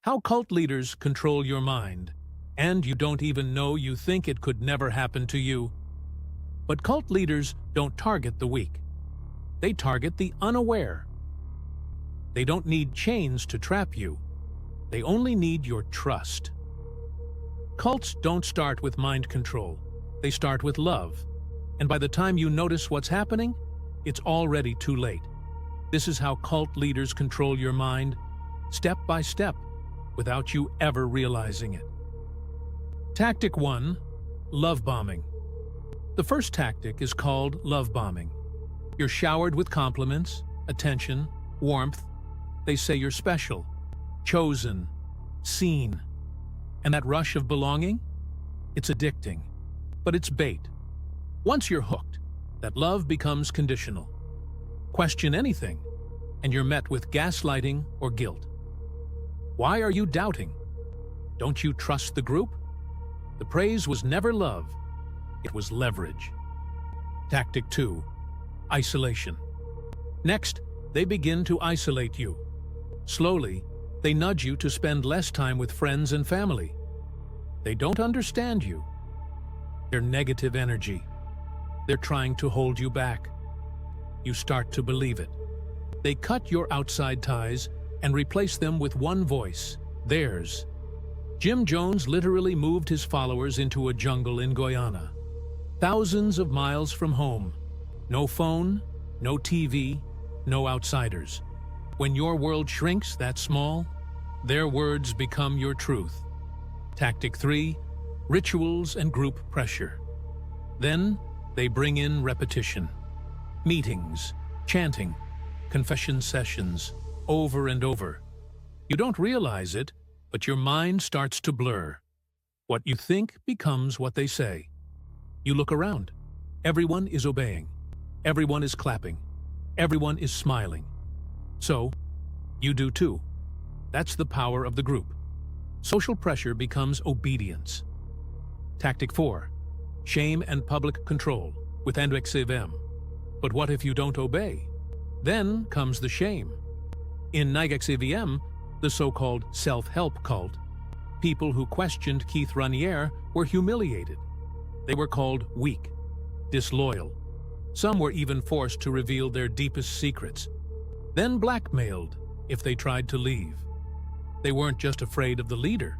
How cult leaders control your mind, and you don't even know you think it could never happen to you. But cult leaders don't target the weak. They target the unaware. They don't need chains to trap you. They only need your trust. Cults don't start with mind control. They start with love. And by the time you notice what's happening, it's already too late. This is how cult leaders control your mind, step by step, without you ever realizing it. Tactic 1. Love bombing. The first tactic is called love bombing. You're showered with compliments, attention, warmth. They say you're special, chosen, seen. And that rush of belonging? It's addicting, but it's bait. Once you're hooked, that love becomes conditional. Question anything, and you're met with gaslighting or guilt. Why are you doubting? Don't you trust the group? The praise was never love. It was leverage. Tactic 2. Isolation. Next, they begin to isolate you. Slowly, they nudge you to spend less time with friends and family. They don't understand you. They're negative energy. They're trying to hold you back. You start to believe it. They cut your outside ties and replace them with one voice, theirs. Jim Jones literally moved his followers into a jungle in Guyana. Thousands of miles from home. No phone, no TV, no outsiders. When your world shrinks that small, their words become your truth. Tactic 3. Rituals and group pressure. Then, they bring in repetition. Meetings, chanting, confession sessions, over and over. You don't realize it, but your mind starts to blur. What you think becomes what they say. You look around. Everyone is obeying. Everyone is clapping. Everyone is smiling. So, you do too. That's the power of the group. Social pressure becomes obedience. Tactic 4. Shame and public control with NXIVM. But what if you don't obey? Then comes the shame. In NXIVM, the so-called self-help cult, people who questioned Keith Raniere were humiliated. They were called weak, disloyal. Some were even forced to reveal their deepest secrets, then blackmailed if they tried to leave. They weren't just afraid of the leader.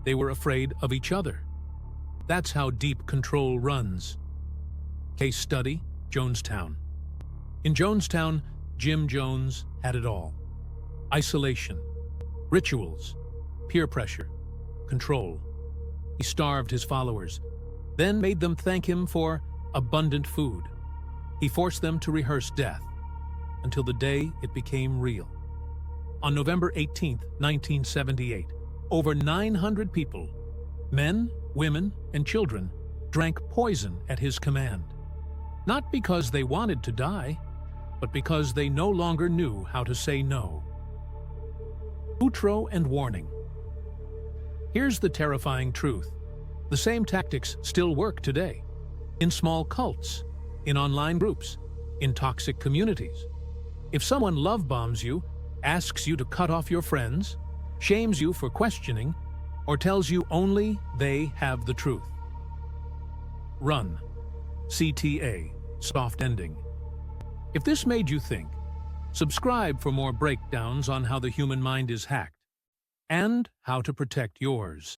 They were afraid of each other. That's how deep control runs. Case study, Jonestown. In Jonestown, Jim Jones had it all. Isolation, rituals, peer pressure, control. He starved his followers, then made them thank him for abundant food. He forced them to rehearse death until the day it became real. On November 18, 1978, over 900 people, men, women, and children, drank poison at his command. Not because they wanted to die, but because they no longer knew how to say no. Outro and warning. Here's the terrifying truth. The same tactics still work today. In small cults, in online groups, in toxic communities. If someone love bombs you, asks you to cut off your friends, shames you for questioning, or tells you only they have the truth, run. CTA, soft ending. If this made you think, subscribe for more breakdowns on how the human mind is hacked and how to protect yours.